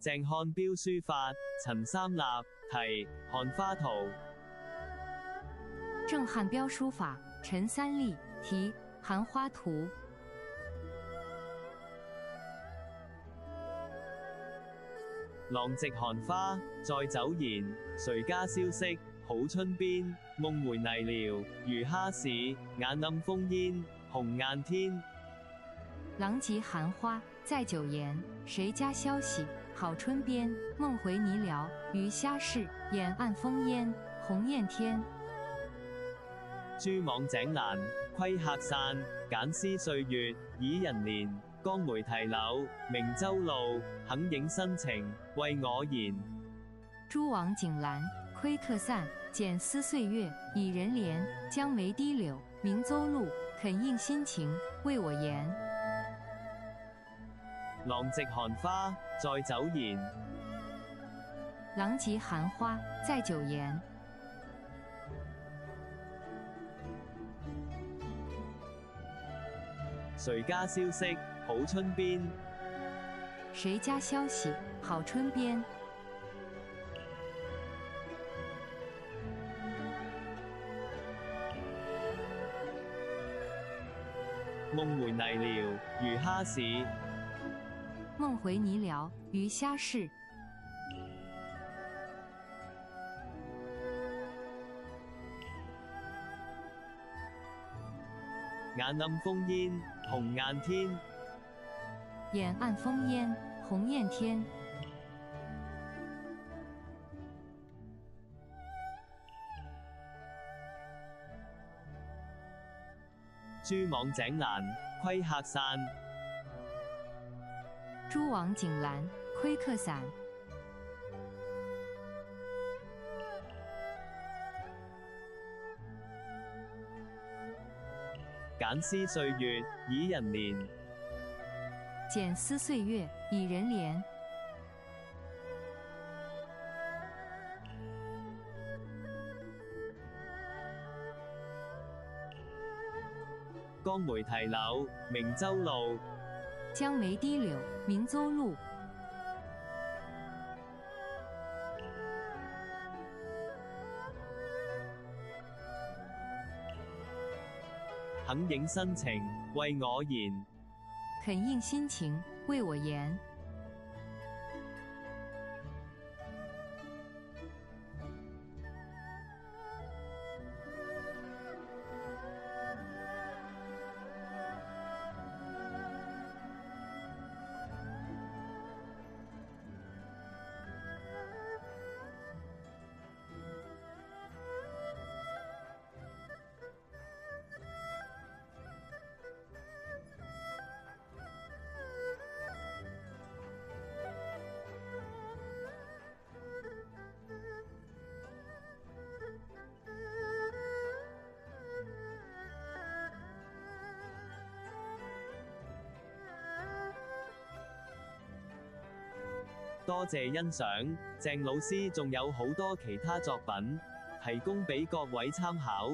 鄭漢標書法，陳三立，題《寒花圖》。郑汉标书法，陈三立，题《寒花图》。狼藉寒花，再走言。誰家蕭瑟，好春邊。夢回泥寮，如蝦市。眼暗烽煙，紅雁天。狼藉寒花，再久言。誰家消息，好春邊。夢回泥寮，魚蝦市。眼暗烽煙，紅雁天。蛛網井欄，窺客散。簡思歲月，已人年。江梅提柳，明州路。肯影新情，為我言。蛛網井欄，窺客散。簡思歲月，已人年。江梅堤柳，明州路。肯應新情，為我言。狼藉寒花，再走言。狼藉寒花，再久言。誰家蕭瑟，好春邊。誰家消息，好春邊。夢回泥寮，魚蝦市。夢回泥寮，魚蝦市。眼暗烽煙，紅雁天。眼暗烽煙，紅雁天。蛛網井欄，窺客散。蛛網井欄，窺客散。簡思歲月，已人年。簡思歲月，已人年。江梅提柳，明州路。江梅堤柳，明州路。肯影新情，為我言。肯應新情，為我言。多謝欣賞，鄭老師仲有好多其他作品，提供俾各位參考。